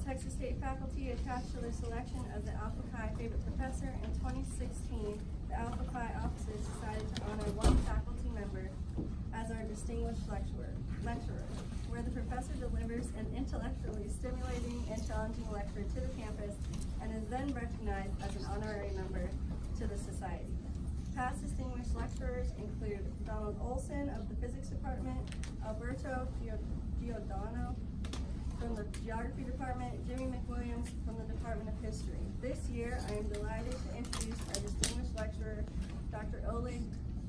Texas State faculty attached to their selection of the Alpha Chi favorite professor in 2016, the Alpha Chi officers decided to honor one faculty member as our distinguished lecturer, where the professor delivers an intellectually stimulating and challenging lecture to the campus and is then recognized as an honorary member to the society. Past distinguished lecturers include Donald Olson of the Physics Department, Alberto Giordano from the Geography Department, Jimmy McWilliams from the Department of History. This year, I am delighted to introduce our distinguished lecturer, Dr. Oleg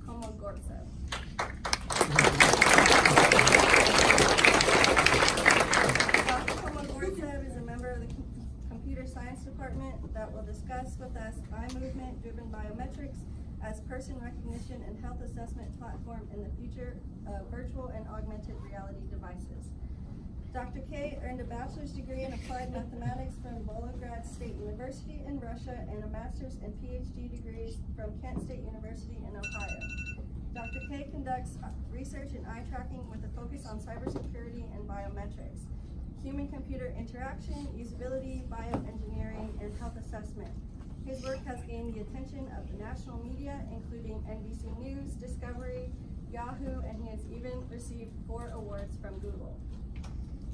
Komogortsev. Dr. Komogortsev is a member of the Computer Science Department that will discuss with us eye movement-driven biometrics as person recognition and health assessment platform in the future of virtual and augmented reality devices. Dr. K earned a bachelor's degree in applied mathematics from Volgograd State University in Russia and a master's and PhD degrees from Kent State University in Ohio. Dr. K conducts research in eye tracking with a focus on cybersecurity and biometrics, human-computer interaction, usability, bioengineering, and health assessment. His work has gained the attention of the national media, including NBC News, Discovery, Yahoo, and he has even received 4 awards from Google.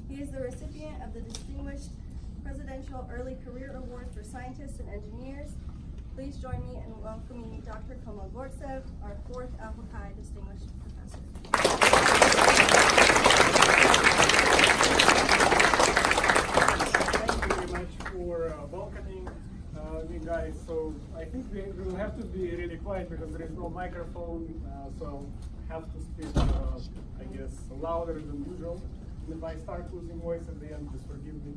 He is the recipient of the Distinguished Presidential Early Career Award for Scientists and Engineers. Please join me in welcoming Dr. Komogortsev, our 4th Alpha Chi Distinguished Professor. Thank you very much for welcoming me, guys. So I think we will have to be really quiet because there is no microphone, so I have to speak, I guess, louder than usual. And if I start losing voice at the end, just forgive me.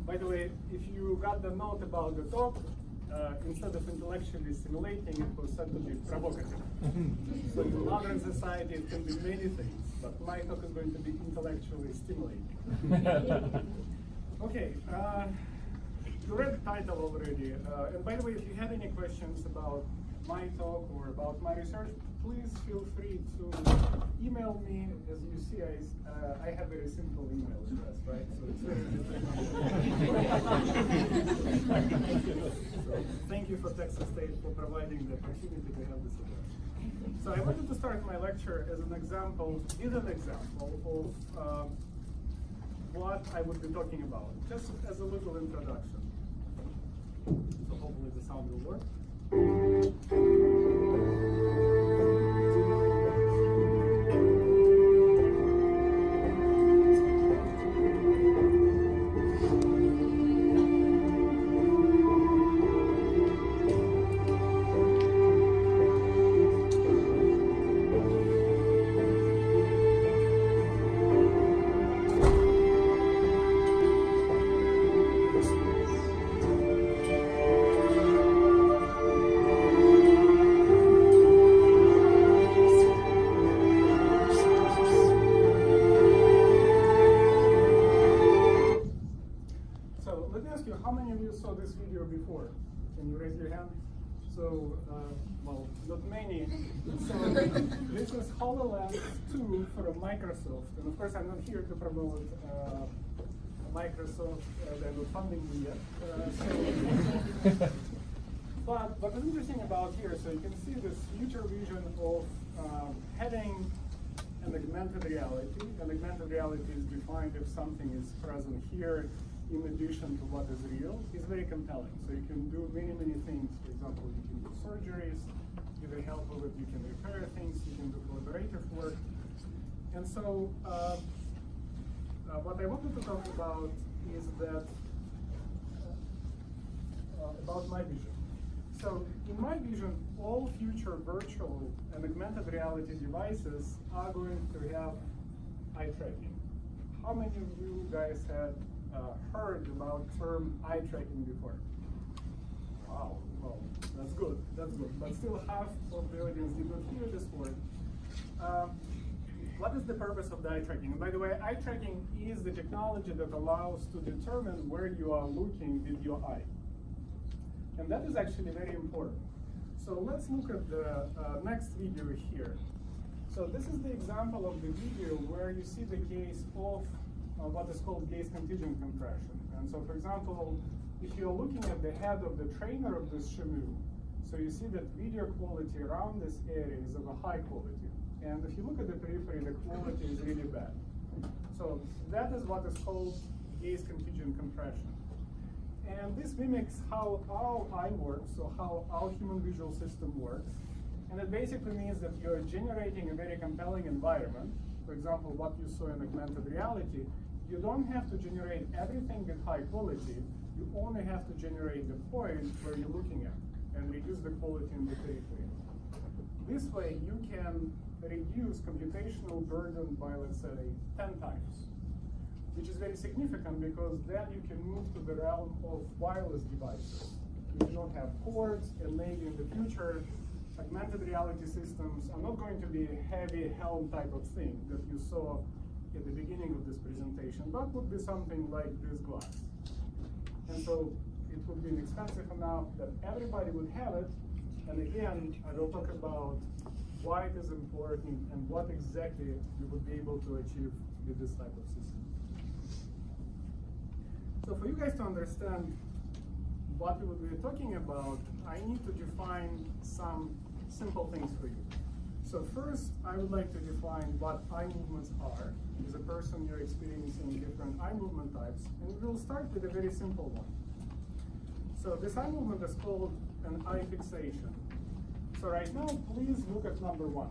By the way, if you got the note about the talk, instead of intellectually stimulating, it was said to be provocative. So in modern society, it can be many things, but my talk is going to be intellectually stimulating. Okay, you read the title already. And by the way, if you have any questions about my talk or about my research, please feel free to email me. As you see, I have a very simple email address, right? So it's very so thank you for Texas State for providing the opportunity to have this event. So I wanted to start my lecture as an example of what I would be talking about, just as a little introduction. So hopefully the sound will work. Saw this video before? Can you raise your hand? So, well, not many. So, this is HoloLens 2 from Microsoft. And of course, I'm not here to promote Microsoft. They're not funding me yet. But what is interesting about here, so you can see this future vision of having an augmented reality. An augmented reality is defined if something is present here in addition to what is real, is very compelling. So you can do many, many things. For example, you can do surgeries. If they help with it, you can repair things. You can do collaborative work. And so what I wanted to talk about is that about my vision. So in my vision, all future virtual and augmented reality devices are going to have eye tracking. How many of you guys had heard about term eye tracking before? Wow, well, that's good, But still half of the audience did not hear this word. What is the purpose of the eye tracking? And by the way, eye tracking is the technology that allows to determine where you are looking with your eye. And that is actually very important. So let's look at the next video here. So this is the example of the video where you see the case of what is called gaze contingent compression. And so, for example, if you're looking at the head of the trainer of this chamois, so you see that video quality around this area is of a high quality. And if you look at the periphery, the quality is really bad. So that is what is called gaze contingent compression. And this mimics how our eye works, so how our human visual system works. And it basically means that you're generating a very compelling environment. For example, what you saw in augmented reality, you don't have to generate everything with high quality. You only have to generate the point where you're looking at and reduce the quality in the periphery. This way, you can reduce computational burden by, let's say, 10 times, which is very significant because then you can move to the realm of wireless devices. You do not have cords, and maybe in the future, augmented reality systems are not going to be a heavy helm type of thing that you saw at the beginning of this presentation, but would be something like this glass. And so it would be inexpensive enough that everybody would have it. And again, I will talk about why it is important and what exactly you would be able to achieve with this type of system. So for you guys to understand what we will be talking about, I need to define some simple things for you. So first, I would like to define what eye movements are. As a person, you're experiencing different eye movement types, and we'll start with a very simple one. So this eye movement is called an eye fixation. So right now, please look at number 1.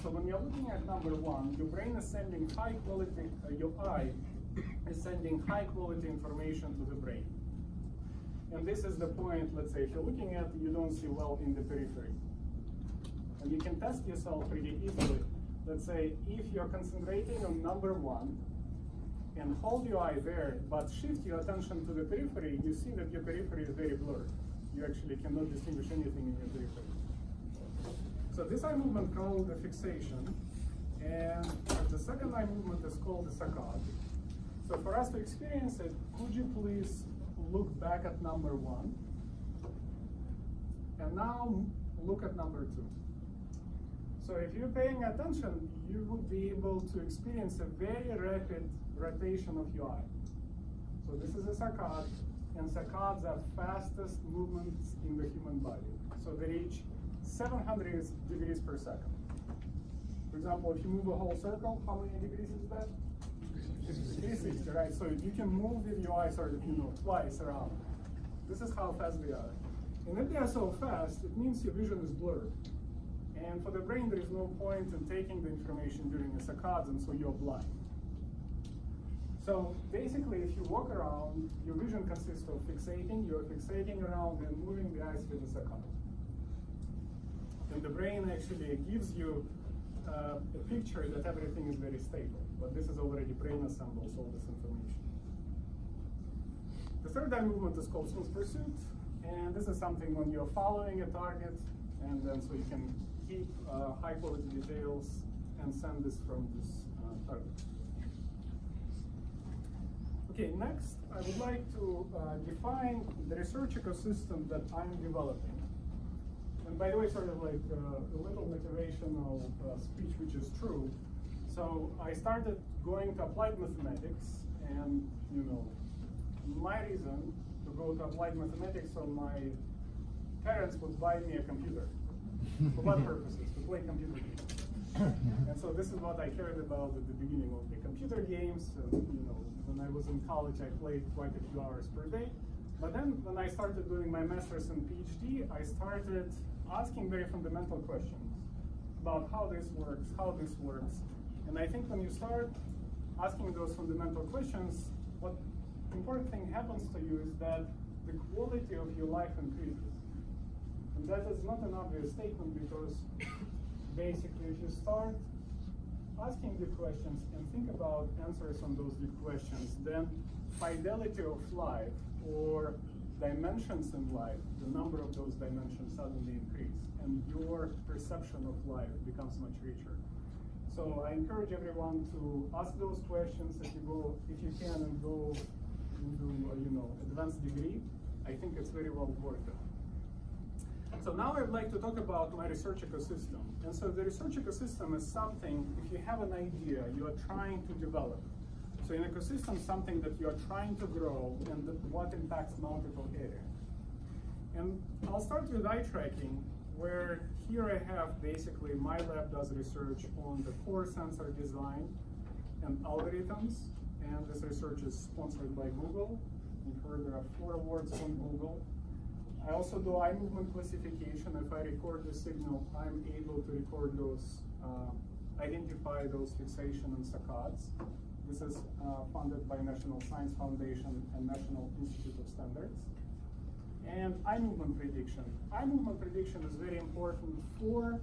So when you're looking at number 1, your brain is sending high quality, your eye is sending high quality information to the brain. And this is the point, let's say, if you're looking at, you don't see well in the periphery. And you can test yourself pretty easily. Let's say, if you're concentrating on number 1, and hold your eye there, but shift your attention to the periphery, you see that your periphery is very blurred. You actually cannot distinguish anything in your periphery. So this eye movement called a fixation, and the second eye movement is called a saccade. So for us to experience it, could you please look back at number 1, and now look at number 2. So if you're paying attention, you would be able to experience a very rapid rotation of your eye. So this is a saccade, and saccades are fastest movements in the human body. So they reach 700 degrees per second. For example, if you move a whole circle, how many degrees is that? 360, right? So you can move with your eyes sort of, twice around. This is how fast they are. And if they are so fast, it means your vision is blurred. And for the brain, there is no point in taking the information during a saccade, and so you're blind. So basically, if you walk around, your vision consists of fixating, you're fixating around and moving the eyes with a saccade. And the brain actually gives you a picture that everything is very stable, but this is already brain assembles all this information. The third eye movement is called smooth pursuit, and this is something when you're following a target, and then so you can keep high quality details and send this from this target. Okay, next I would like to define the research ecosystem that I'm developing. And by the way, sort of like a little motivational speech, which is true. So I started going to applied mathematics, and my reason to go to applied mathematics, so my parents would buy me a computer. For what purposes? To play computer games. And so this is what I cared about at the beginning of the computer games. And, when I was in college, I played quite a few hours per day. But then when I started doing my master's and PhD, I started asking very fundamental questions about how this works. And I think when you start asking those fundamental questions, what important thing happens to you is that the quality of your life increases. And that is not an obvious statement, because basically if you start asking the questions and think about answers on those deep questions, then fidelity of life or dimensions in life, the number of those dimensions suddenly increase, and your perception of life becomes much richer. So I encourage everyone to ask those questions if you can, and go into advanced degree. I think it's very well worth it. So now I'd like to talk about my research ecosystem. And so the research ecosystem is something, if you have an idea, you are trying to develop. So an ecosystem is something that you are trying to grow and what impacts multiple areas. And I'll start with eye tracking, where here I have basically my lab does research on the core sensor design and algorithms. And this research is sponsored by Google. You've heard there are 4 awards from Google. I also do eye movement classification. If I record the signal, I'm able to record those, identify those fixation and saccades. This is funded by National Science Foundation and National Institute of Standards. And eye movement prediction. Eye movement prediction is very important for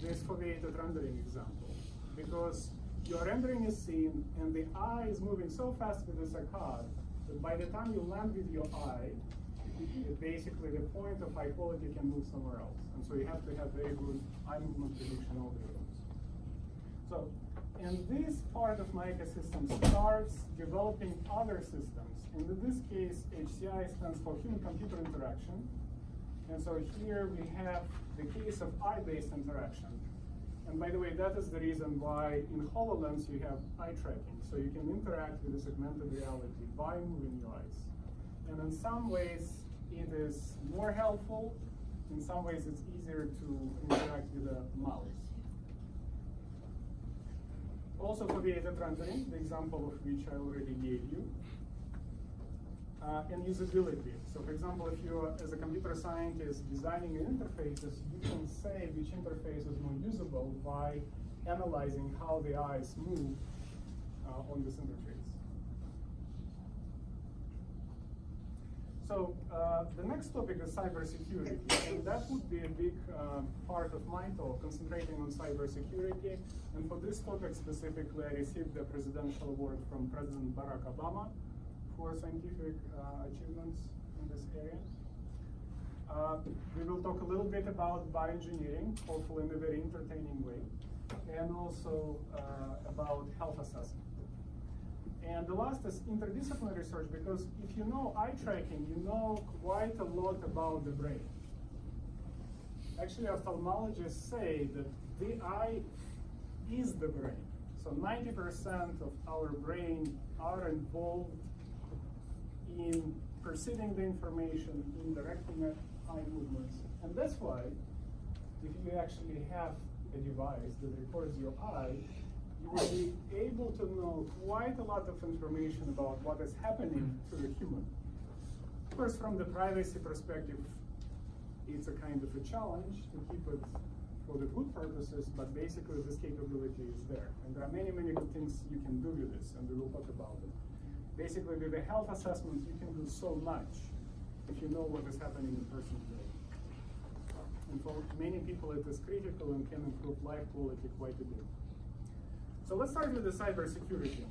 this foveated rendering example, because your rendering is seen and the eye is moving so fast with the saccade that by the time you land with your eye, basically the point of eye quality can move somewhere else. And so you have to have very good eye movement prediction algorithms. So, and this part of my ecosystem starts developing other systems. And in this case, HCI stands for human-computer interaction. And so here we have the case of eye-based interaction. And by the way, that is the reason why in HoloLens you have eye tracking. So you can interact with the segmented reality by moving your eyes. And in some ways, it is more helpful. In some ways, it's easier to interact with a mouse. Also foveated rendering, the example of which I already gave you. And usability. So for example, if you, as a computer scientist, designing interfaces, you can say which interface is more usable by analyzing how the eyes move on this interface. So the next topic is cybersecurity, and that would be a big part of my talk, concentrating on cybersecurity. And for this topic specifically, I received the Presidential Award from President Barack Obama for scientific achievements in this area. We will talk a little bit about bioengineering, hopefully in a very entertaining way, and also about health assessment. And the last is interdisciplinary research, because if you know eye tracking, you know quite a lot about the brain. Actually, ophthalmologists say that the eye is the brain. So 90% of our brain are involved in perceiving the information, in directing eye movements. And that's why, if you actually have a device that records your eye, you will be able to know quite a lot of information about what is happening to the human. Of course, from the privacy perspective, it's a kind of a challenge to keep it for the good purposes, but basically this capability is there. And there are many, many good things you can do with this, and we will talk about it. Basically, with the health assessment, you can do so much if you know what is happening in a person's brain. And for many people, it is critical and can improve life quality quite a bit. So let's start with the cybersecurity.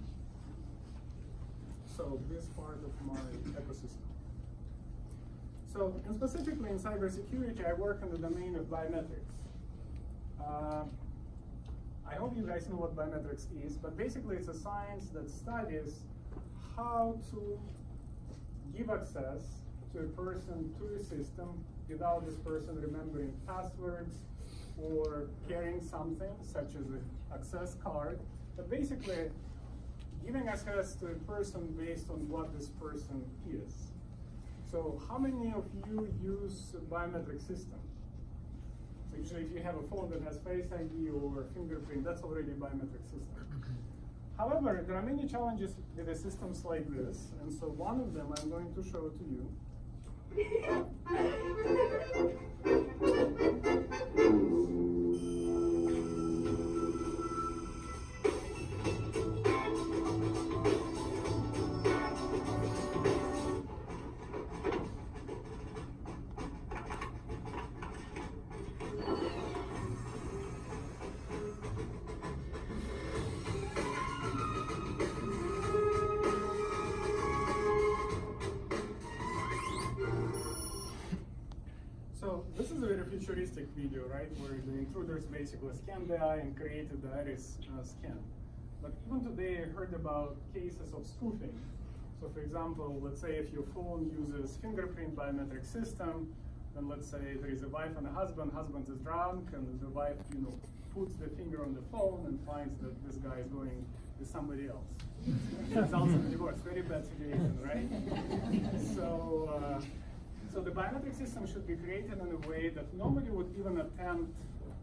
So this part of my ecosystem. So, and specifically in cybersecurity, I work in the domain of biometrics. I hope you guys know what biometrics is, but basically it's a science that studies how to give access to a person to the system without this person remembering passwords or carrying something such as an access card, but basically giving access to a person based on what this person is. So how many of you use a biometric system? So usually if you have a phone that has Face ID or fingerprint, that's already a biometric system. However, there are many challenges with the systems like this, and so one of them I'm going to show to you. So this is a very futuristic video, right, where the intruders basically scanned the eye and created the iris scan. But even today, I heard about cases of spoofing. So for example, let's say if your phone uses fingerprint biometric system, then let's say there is a wife and a husband is drunk, and the wife, puts the finger on the phone and finds that this guy is going with somebody else. Results in divorce. Very bad situation, right? So the biometric system should be created in a way that nobody would even attempt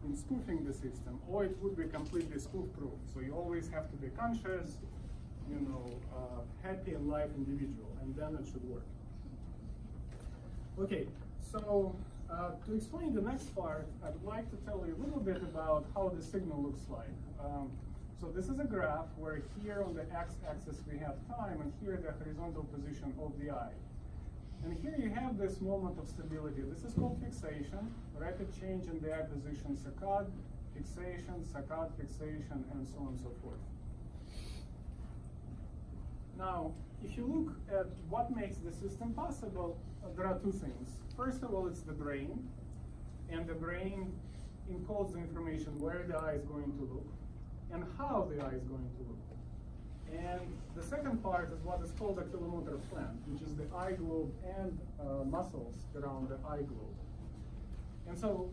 in spoofing the system, or it would be completely spoof-proof. So you always have to be conscious, happy and live individual, and then it should work. Okay, so to explain the next part, I'd like to tell you a little bit about how the signal looks like. So this is a graph where here on the x-axis we have time, and here the horizontal position of the eye. And here you have this moment of stability. This is called fixation, rapid change in the eye position, saccade, fixation, and so on and so forth. Now, if you look at what makes the system possible, there are two things. First of all, it's the brain, and the brain encodes the information where the eye is going to look and how the eye is going to look. And the second part is what is called a kilomotor plant, which is the eye globe and muscles around the eye globe. And so,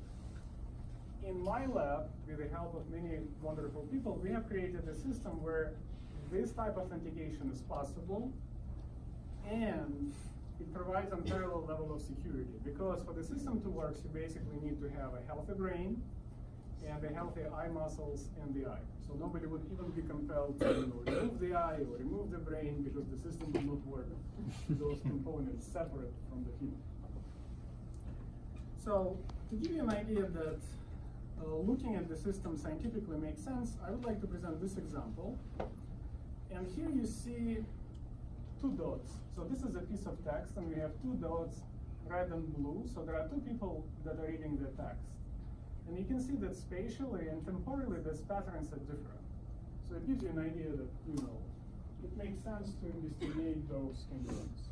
in my lab, with the help of many wonderful people, we have created a system where this type of authentication is possible, and it provides unparalleled level of security. Because for the system to work, you basically need to have a healthy brain and a healthy eye muscles in the eye. So nobody would even be compelled to remove the eye or remove the brain, because the system would not work with those components separate from the human. So to give you an idea that looking at the system scientifically makes sense, I would like to present this example. And here you see two dots. So this is a piece of text, and we have two dots, red and blue. So there are two people that are reading the text. And you can see that spatially and temporally these patterns are different. So it gives you an idea that, it makes sense to investigate those conditions.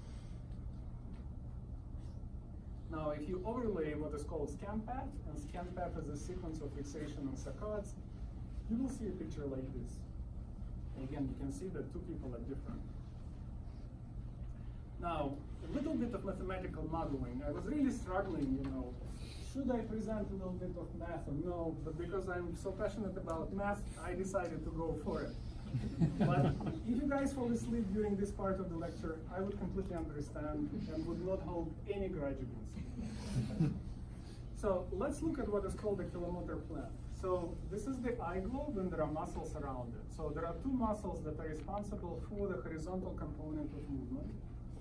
Now, if you overlay what is called scan path, and scan path is a sequence of fixation and saccades, you will see a picture like this. And again, you can see that two people are different. Now, a little bit of mathematical modeling. I was really struggling, should I present a little bit of math or no? But because I'm so passionate about math, I decided to go for it. But if you guys fall asleep during this part of the lecture, I would completely understand and would not hold any grudge against you. So let's look at what is called a kilomotor plant. So this is the eye globe, and there are muscles around it. So there are two muscles that are responsible for the horizontal component of movement,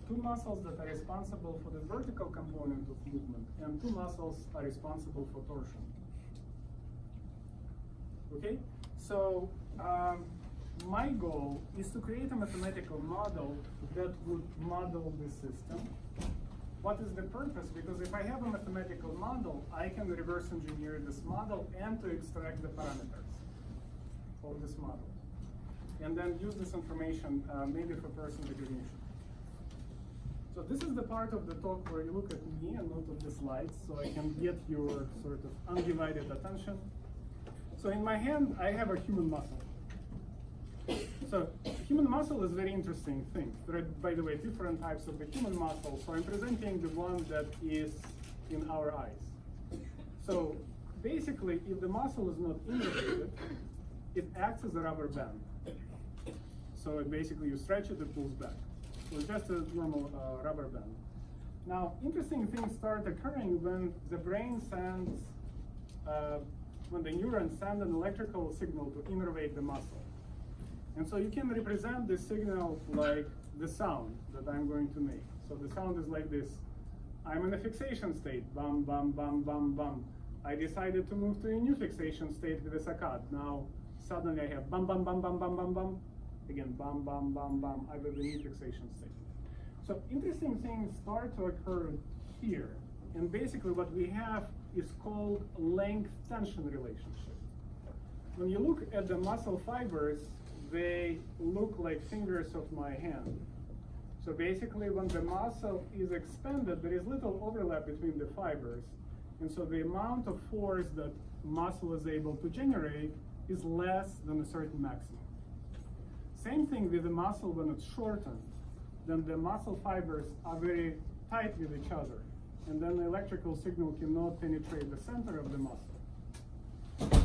two muscles that are responsible for the vertical component of movement, and two muscles are responsible for torsion. Okay, so my goal is to create a mathematical model that would model the system. What is the purpose? Because if I have a mathematical model, I can reverse engineer this model and to extract the parameters of this model. And then use this information maybe for person recognition. So this is the part of the talk where you look at me and not at the slides, so I can get your sort of undivided attention. So in my hand, I have a human muscle. So human muscle is a very interesting thing. There are, by the way, different types of the human muscle. So I'm presenting the one that is in our eyes. So basically, if the muscle is not innervated, it acts as a rubber band. So basically, you stretch it, it pulls back. So it's just a normal rubber band. Now, interesting things start occurring when the brain sends, when the neurons send an electrical signal to innervate the muscle. And so you can represent the signal like the sound that I'm going to make. So the sound is like this. I'm in a fixation state, bum, bum, bum, bum, bum. I decided to move to a new fixation state with a saccade. Now, suddenly I have bum, bum, bum, bum, bum, bum, bum. Again, bum, bum, bum, bum. I'm in a new fixation state. So interesting things start to occur here. And basically what we have is called length-tension relationship. When you look at the muscle fibers, they look like fingers of my hand. So basically when the muscle is expanded, there is little overlap between the fibers. And so the amount of force that muscle is able to generate is less than a certain maximum. Same thing with the muscle when it's shortened. Then the muscle fibers are very tight with each other. and then the electrical signal cannot penetrate the center of the muscle.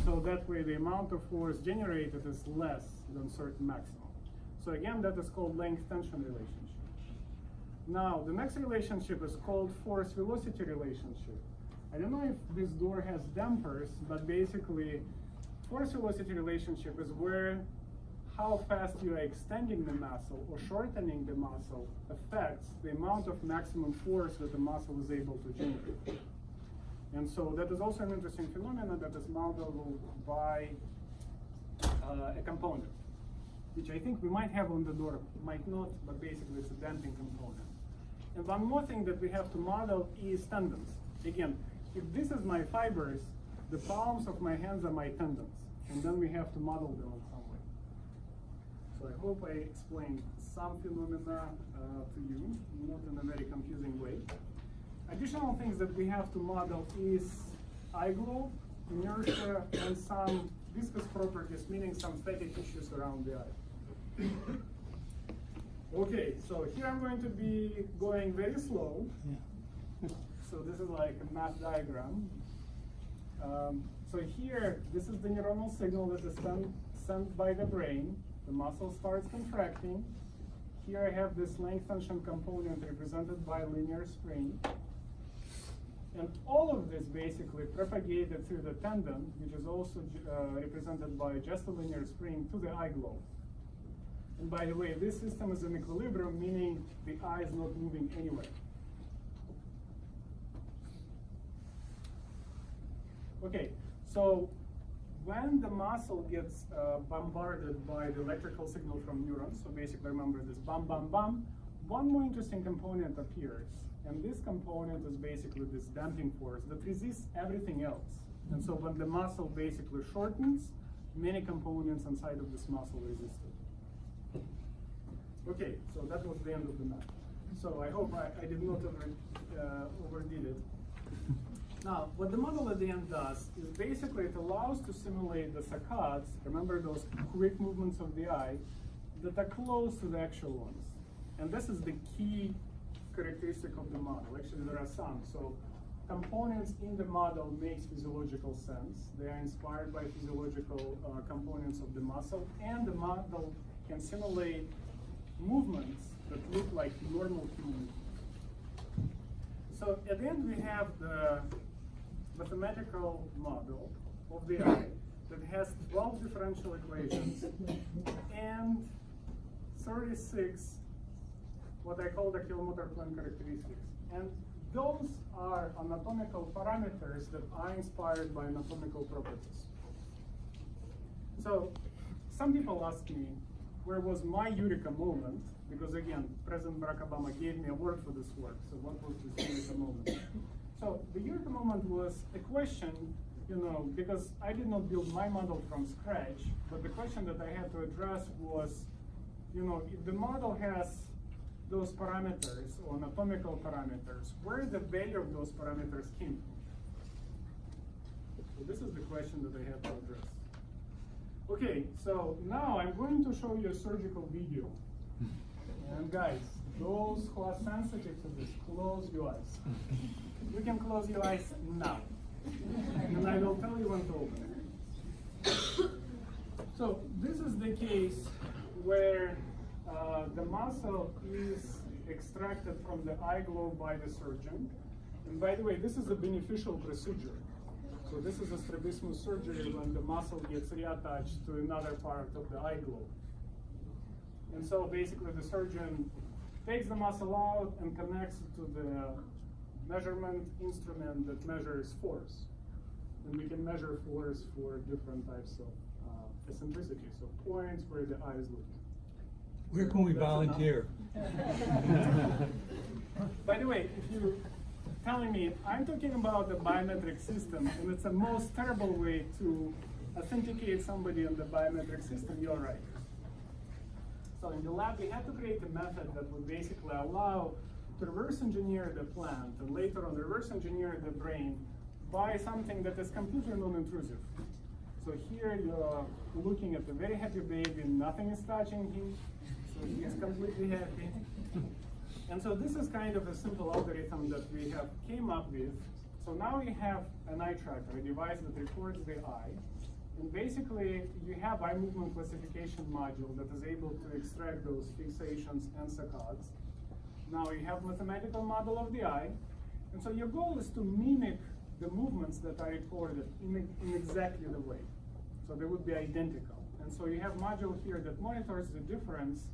So that way the amount of force generated is less than certain maximum. So again, that is called length-tension relationship. Now, the next relationship is called force-velocity relationship. I don't know if this door has dampers, but basically, force-velocity relationship is where how fast you are extending the muscle or shortening the muscle affects the amount of maximum force that the muscle is able to generate. And so that is also an interesting phenomenon that is modeled by a component, which I think we might have on the door, might not, but basically it's a damping component. And one more thing that we have to model is tendons. Again, if this is my fibers, the palms of my hands are my tendons, and then we have to model them in some way. So I hope I explained some phenomena to you, not in a very confusing way. Additional things that we have to model is eye glow, inertia, and some viscous properties, meaning some static issues around the eye. Okay, so here I'm going to be going very slow. So this is like a math diagram. So here, this is the neuronal signal that is sent by the brain. The muscle starts contracting. Here I have this length tension component represented by a linear spring. And all of this basically propagated through the tendon, which is also represented by just a linear spring, to the eye globe. And by the way, this system is in equilibrium, meaning the eye is not moving anywhere. Okay, so when the muscle gets bombarded by the electrical signal from neurons, so basically remember this bam, bam, bam, one more interesting component appears. And this component is basically this damping force that resists everything else. And so when the muscle basically shortens, many components inside of this muscle resist it. Okay, so that was the end of the math. So I hope I did not overdid it. Now, what the model at the end does is basically it allows to simulate the saccades, remember those quick movements of the eye, that are close to the actual ones. And this is the key characteristic of the model. Actually, there are some. So components in the model makes physiological sense. They are inspired by physiological components of the muscle, and the model can simulate movements that look like normal human movements. So at the end, we have the mathematical model of the eye that has 12 differential equations and 36 what I call the kilomotor plane characteristics. And those are anatomical parameters that are inspired by anatomical properties. So some people ask me, where was my eureka moment? Because again, President Barack Obama gave me a award for this work. So what was this eureka moment? So the eureka moment was a question, because I did not build my model from scratch, but the question that I had to address was, if the model has those parameters or anatomical parameters, where the value of those parameters came from? So this is the question that I have to address. Okay, so now I'm going to show you a surgical video. And guys, those who are sensitive to this, close your eyes. You can close your eyes now. And I will tell you when to open it. So this is the case where the muscle is extracted from the eye globe by the surgeon. And by the way, this is a beneficial procedure. So this is a strabismus surgery when the muscle gets reattached to another part of the eye globe. And so basically the surgeon takes the muscle out and connects it to the measurement instrument that measures force. And we can measure force for different types of eccentricity, so points where the eye is looking. Where can we volunteer? By the way, if you're telling me, I'm talking about the biometric system, and it's the most terrible way to authenticate somebody on the biometric system, you're right. So in the lab, we had to create a method that would basically allow to reverse engineer the plant, and later on reverse engineer the brain by something that is completely non-intrusive. So here you're looking at a very happy baby, nothing is touching him. So he's completely happy. And so this is kind of a simple algorithm that we have came up with. So now we have an eye tracker, a device that records the eye. And basically, you have eye movement classification module that is able to extract those fixations and saccades. Now you have mathematical model of the eye. And so your goal is to mimic the movements that are recorded in exactly the way. So they would be identical. And so you have module here that monitors the difference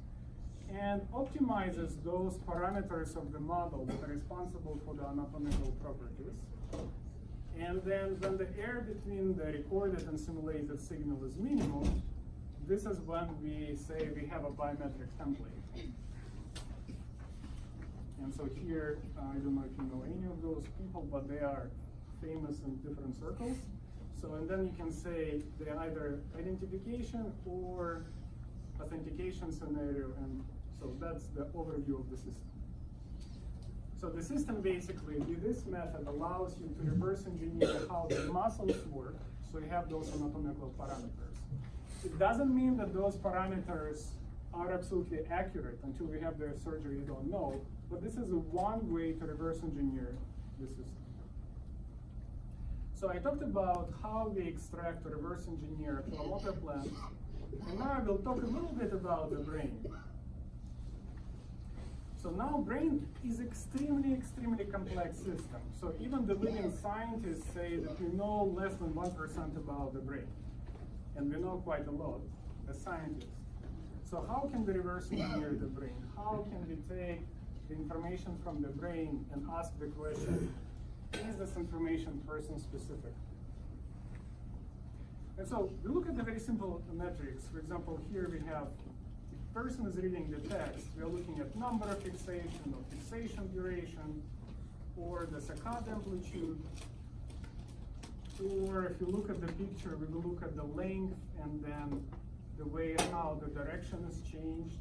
and optimizes those parameters of the model that are responsible for the anatomical properties. And then when the error between the recorded and simulated signal is minimum, this is when we say we have a biometric template. And so here, I don't know if you know any of those people, but they are famous in different circles. So, and then you can say they're either identification or authentication scenario, and so that's the overview of the system. So the system basically, with this method, allows you to reverse engineer how the muscles work, so you have those anatomical parameters. It doesn't mean that those parameters are absolutely accurate. Until we have their surgery, you don't know, but this is one way to reverse engineer the system. So I talked about how we extract or reverse engineer motor plans, and now I will talk a little bit about the brain. So now brain is extremely complex system. So even the leading scientists say that we know less than 1% about the brain, and we know quite a lot as scientists. So how can we reverse engineer the brain? How can we take the information from the brain and ask the question, is this information person specific? And so we look at the very simple metrics. For example, here we have, if a person is reading the text, we are looking at number of fixation or fixation duration, or the saccade amplitude, or if you look at the picture, we will look at the length and then the way how the direction is changed.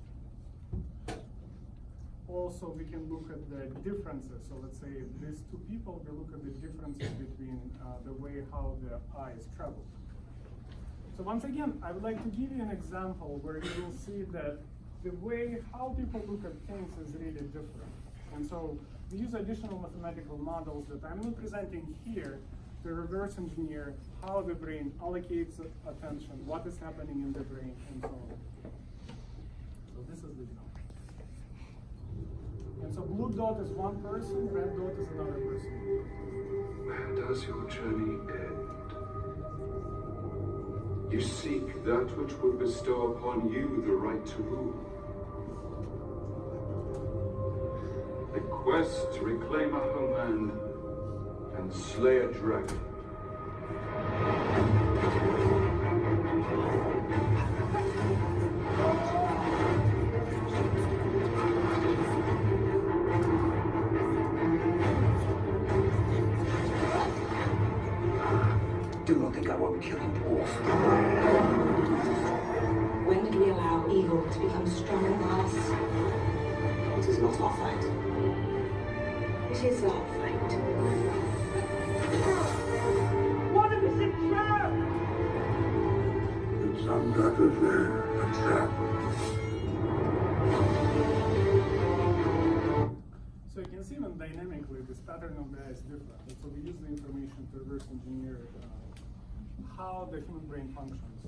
Also, we can look at the differences. So let's say if these two people, we look at the differences between the way how the eyes travel. So once again, I would like to give you an example where you will see that the way how people look at things is really different. And so we use additional mathematical models that I'm not presenting here to reverse engineer how the brain allocates attention, what is happening in the brain, and so on. So this is the example. And so blue dot is one person, red dot is another person. Where does your journey end? You seek that which will bestow upon you the right to rule. The quest to reclaim a homeland and slay a dragon. Do not think I won't kill you, dwarf. When did we allow evil to become stronger than us? It is not our fight. It is our fight. What if it's a trap? It's undoubtedly a trap. So you can see even dynamically this pattern of the eye is different. And so we use the information to reverse engineer how the human brain functions.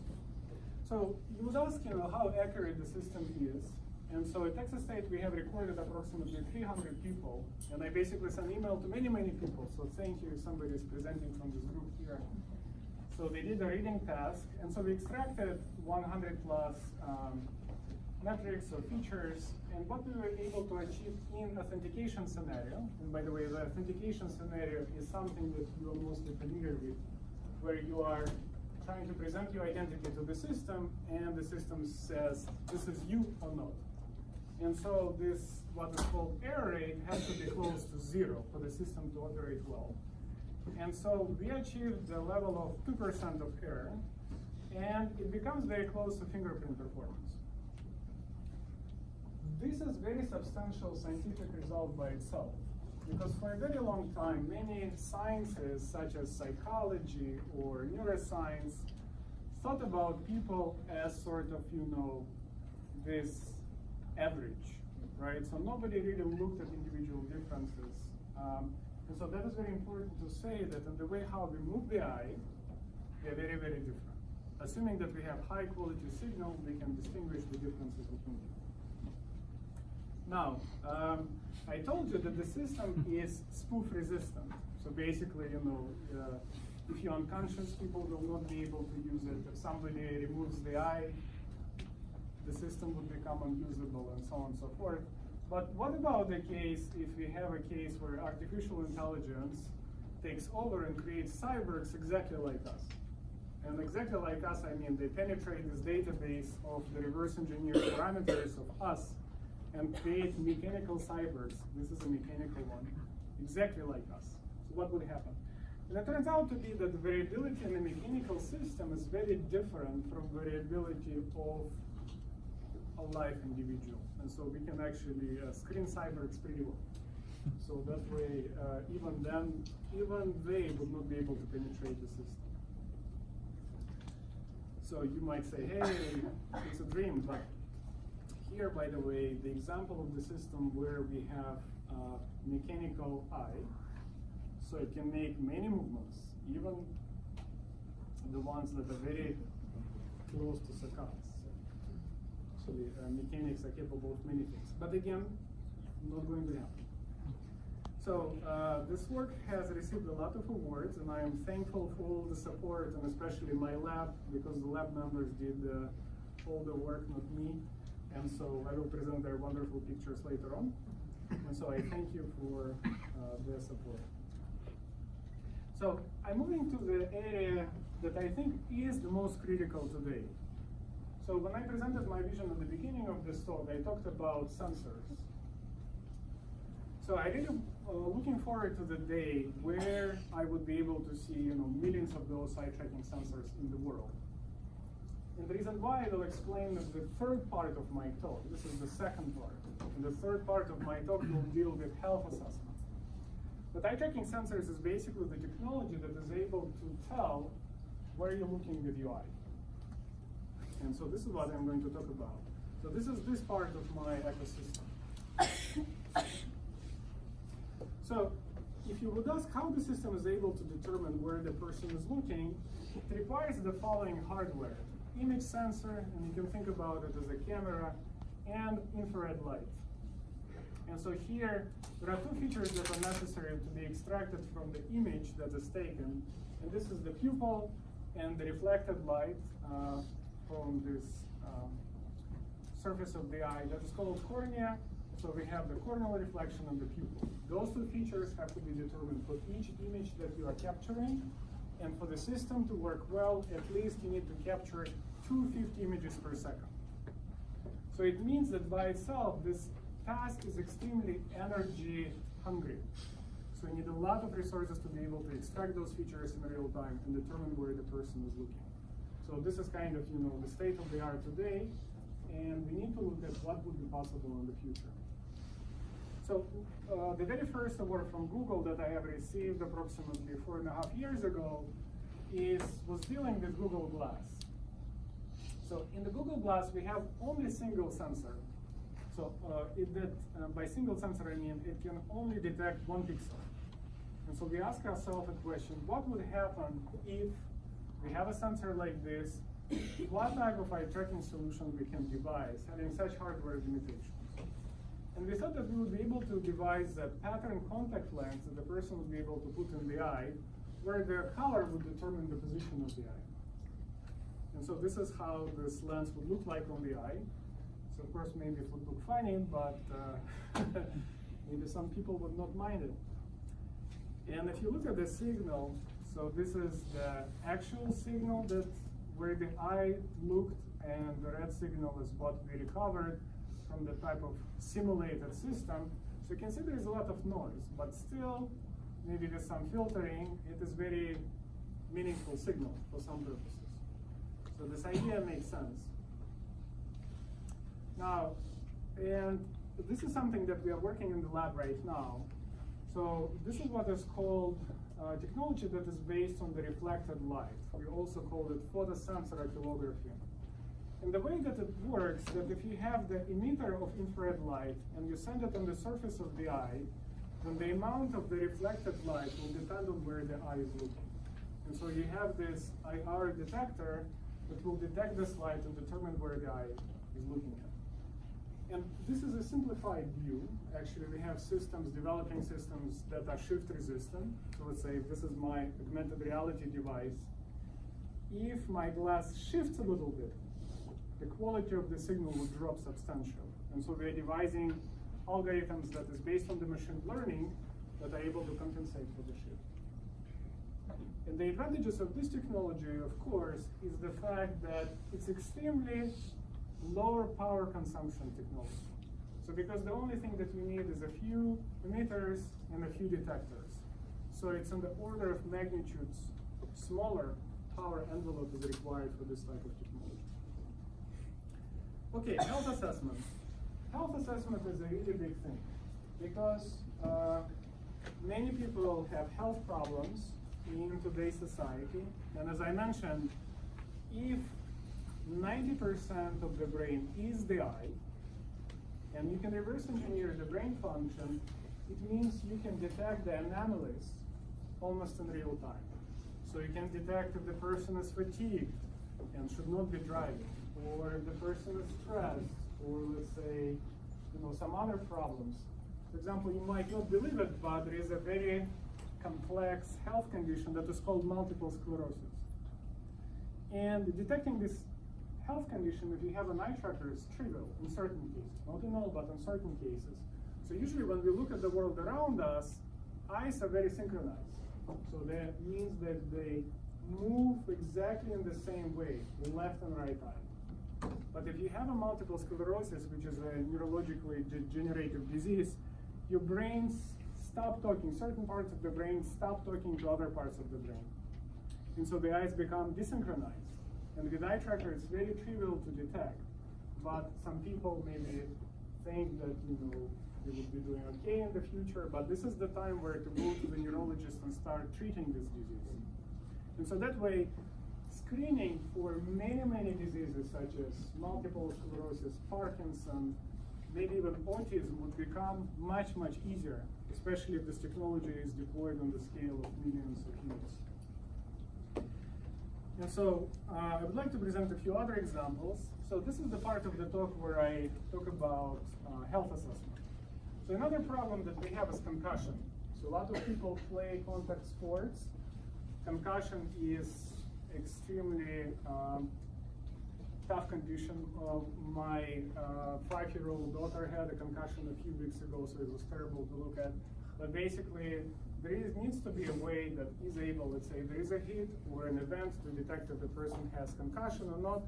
So you would ask, how accurate the system is. And so at Texas State, we have recorded approximately 300 people. And I basically sent email to many people. So thank you if somebody is presenting from this group here. So they did a reading task. And so we extracted 100 plus metrics or features. And what we were able to achieve in authentication scenario, and by the way, the authentication scenario is something that you are mostly familiar with, where you are trying to present your identity to the system, and the system says, this is you or not. And so this, what is called error rate, has to be close to 0 for the system to operate well. And so we achieved the level of 2% of error, and it becomes very close to fingerprint performance. This is very substantial scientific result by itself, because for a very long time, many sciences such as psychology or neuroscience thought about people as sort of, this average. right? So nobody really looked at individual differences. And so that is very important to say that in the way how we move the eye, they are very, very different. Assuming that we have high quality signal, we can distinguish the differences between them. Now, I told you that the system is spoof resistant. So basically, if you're unconscious, people will not be able to use it. If somebody removes the eye, the system would become unusable and so on and so forth. But what about the case if we have a case where artificial intelligence takes over and creates cyborgs exactly like us? And exactly like us, I mean they penetrate this database of the reverse engineered parameters of us and create mechanical cyborgs. This is a mechanical one, exactly like us. So what would happen? And it turns out to be that the variability in the mechanical system is very different from variability of a live individual. And so we can actually screen cyborgs pretty well. So that way, even they would not be able to penetrate the system. So you might say, hey, it's a dream, but here, by the way, the example of the system where we have a mechanical eye, so it can make many movements, even the ones that are very close to saccades. So the mechanics are capable of many things. But again, not going to happen. So this work has received a lot of awards, and I am thankful for all the support, and especially my lab, because the lab members did all the work, not me. And so I will present their wonderful pictures later on. And so I thank you for their support. So I'm moving to the area that I think is the most critical today. So when I presented my vision at the beginning of this talk, I talked about sensors. So I really looking forward to the day where I would be able to see millions of those eye tracking sensors in the world. And the reason why I will explain is the third part of my talk. This is the second part. And the third part of my talk will deal with health assessment. But eye tracking sensors is basically the technology that is able to tell where you're looking with your eye. And so this is what I'm going to talk about. So this is this part of my ecosystem. So if you would ask how the system is able to determine where the person is looking, it requires the following hardware. Image sensor, and you can think about it as a camera, and infrared light. And so here, there are two features that are necessary to be extracted from the image that is taken. And this is the pupil and the reflected light from this surface of the eye that is called cornea. So we have the corneal reflection and the pupil. Those two features have to be determined for each image that you are capturing. And for the system to work well, at least you need to capture 250 images per second. So it means that by itself, this task is extremely energy hungry. So you need a lot of resources to be able to extract those features in real time and determine where the person is looking. So this is kind of the state of the art today, and we need to look at what would be possible in the future. So the very first award from Google that I have received approximately 4.5 years ago was dealing with Google Glass. So in the Google Glass, we have only single sensor. So by single sensor, I mean it can only detect 1 pixel. And so we ask ourselves a question, what would happen if we have a sensor like this? What type of eye tracking solution we can devise having such hardware limitations? And we thought that we would be able to devise a pattern contact lens that the person would be able to put in the eye, where the color would determine the position of the eye. And so this is how this lens would look like on the eye. So of course, maybe it would look funny, but maybe some people would not mind it. And if you look at the signal, so this is the actual signal that where the eye looked, and the red signal is what we recovered from the type of simulated system. So you can see there is a lot of noise, but still, maybe with some filtering, it is very meaningful signal for some purposes. So this idea makes sense. Now, and this is something that we are working in the lab right now. So this is what is called technology that is based on the reflected light. We also call it photosensor oculography. And the way that it works, that if you have the emitter of infrared light and you send it on the surface of the eye, then the amount of the reflected light will depend on where the eye is looking. And so you have this IR detector that will detect this light and determine where the eye is looking at. And this is a simplified view. Actually, we have systems, developing systems that are shift resistant. So let's say this is my augmented reality device. If my glass shifts a little bit, the quality of the signal will drop substantially. And so we're devising algorithms that is based on the machine learning that are able to compensate for the shift. And the advantages of this technology, of course, is the fact that it's extremely lower power consumption technology. So because the only thing that we need is a few emitters and a few detectors. So it's in the order of magnitudes smaller power envelope is required for this type of technology. Okay, health assessment. Health assessment is a really big thing because many people have health problems in today's society. And as I mentioned, if 90% of the brain is the eye, and you can reverse engineer the brain function, it means you can detect the anomalies almost in real time. So you can detect if the person is fatigued and should not be driving, or if the person is stressed, or let's say, some other problems. For example, you might not believe it, but there is a very complex health condition that is called multiple sclerosis. And detecting this health condition, if you have an eye tracker, is trivial in certain cases, not in all, but in certain cases. So usually when we look at the world around us, eyes are very synchronized. So that means that they move exactly in the same way, left and right eye. But if you have a multiple sclerosis, which is a neurologically degenerative disease, your brains stop talking, certain parts of the brain stop talking to other parts of the brain. And so the eyes become desynchronized. And with eye tracker, it's very trivial to detect. But some people maybe think that, they would be doing okay in the future, but this is the time where to go to the neurologist and start treating this disease. And so that way, screening for many, many diseases such as multiple sclerosis, Parkinson, maybe even autism would become much, much easier, especially if this technology is deployed on the scale of millions of units. And so I would like to present a few other examples. So this is the part of the talk where I talk about health assessment. So another problem that we have is concussion. So a lot of people play contact sports. Concussion is extremely tough condition. My 5-year-old daughter had a concussion a few weeks ago, so it was terrible to look at. But basically, needs to be a way that is able, let's say there is a hit or an event to detect if the person has concussion or not.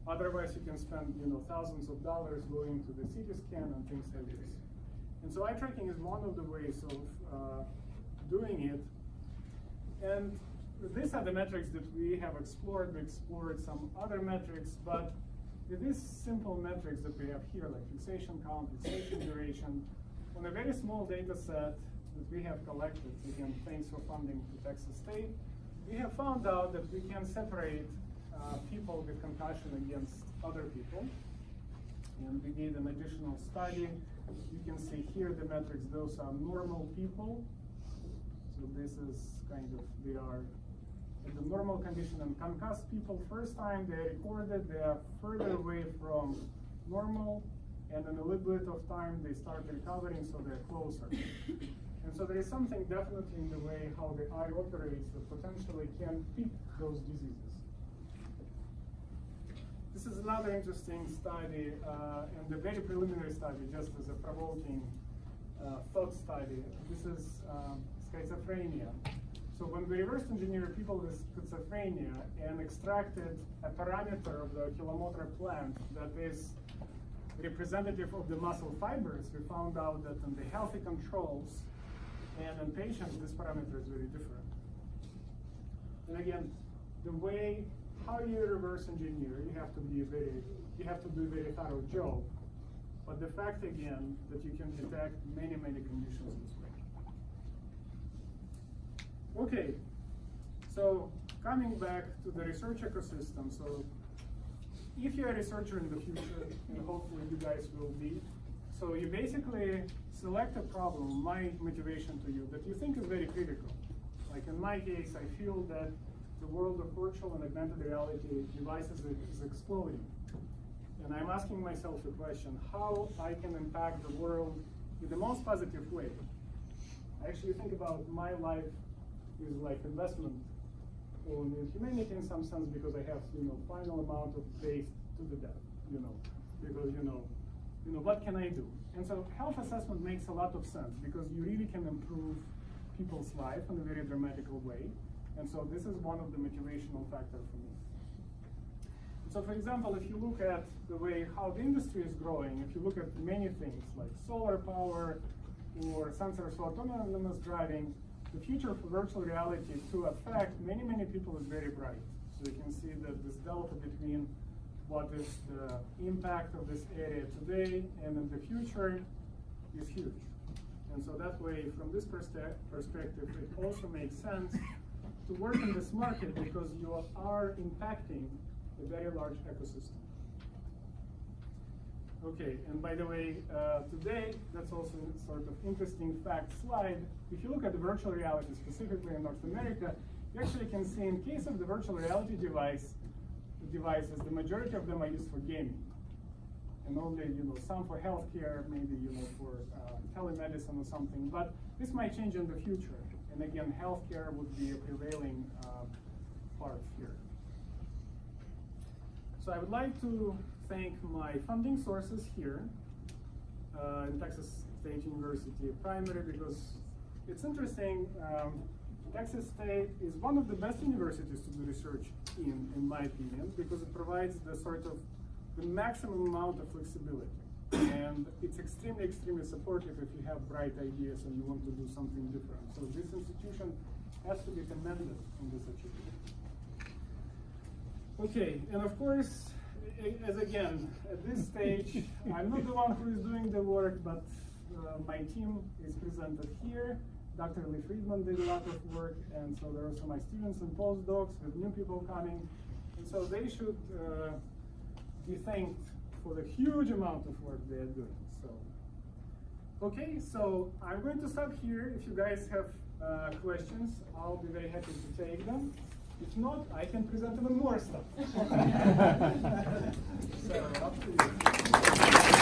Otherwise, you can spend thousands of dollars going to the CT scan and things like this. And so eye tracking is one of the ways of doing it. And these are the metrics that we have explored. We explored some other metrics, but with these simple metrics that we have here, like fixation count, fixation duration, on a very small data set that we have collected, again, thanks for funding to Texas State, we have found out that we can separate people with concussion against other people. And we did an additional study. You can see here the metrics, those are normal people. So this is they are in the normal condition, and concussed people, first time they recorded, they are further away from normal, and in a little bit of time they start recovering, so they're closer. And so there is something definitely in the way how the eye operates that potentially can pick those diseases. This is another interesting study, and a very preliminary study, just as a provoking thought study. This is schizophrenia. So when we reverse engineer people with schizophrenia and extracted a parameter of the oculomotor plant that is representative of the muscle fibers, we found out that in the healthy controls and in patients, this parameter is very different. And again, the way how you reverse engineer, you have to do a very thorough job. But the fact again that you can detect many, many conditions this way. Okay, so coming back to the research ecosystem, so if you're a researcher in the future, and hopefully you guys will be, so you basically select a problem, my motivation to you, that you think is very critical. Like in my case, I feel that the world of virtual and augmented reality devices is exploding. And I'm asking myself the question, how I can impact the world in the most positive way. I actually think about my life is like investment on humanity in some sense, because I have, final amount of base to the death, because, what can I do? And so health assessment makes a lot of sense, because you really can improve people's life in a very dramatical way. And so this is one of the motivational factors for me. So for example, if you look at the way how the industry is growing, if you look at many things like solar power or sensors for autonomous driving, the future for virtual reality to affect many, many people is very bright. So you can see that this delta between what is the impact of this area today and in the future is huge. And so that way, from this perspective, it also makes sense to work in this market, because you are impacting a very large ecosystem. Okay, and by the way, today, that's also sort of interesting fact slide. If you look at the virtual reality, specifically in North America, you actually can see in case of the virtual reality devices, the majority of them are used for gaming. And only, some for healthcare, maybe, for telemedicine or something. But this might change in the future. And again, healthcare would be a prevailing part here. So I would like to thank my funding sources here in Texas State University primary, because it's interesting. Texas State is one of the best universities to do research in my opinion, because it provides the maximum amount of flexibility. And it's extremely, extremely supportive if you have bright ideas and you want to do something different. So this institution has to be commended on this achievement. Okay, and of course, as again, at this stage, I'm not the one who is doing the work, but my team is presented here. Dr. Lee Friedman did a lot of work, and so there are also my students and postdocs with new people coming. And so they should be thanked for the huge amount of work they are doing. So, okay, so I'm going to stop here. If you guys have questions, I'll be very happy to take them. If not, I can present even more stuff. So, up to you.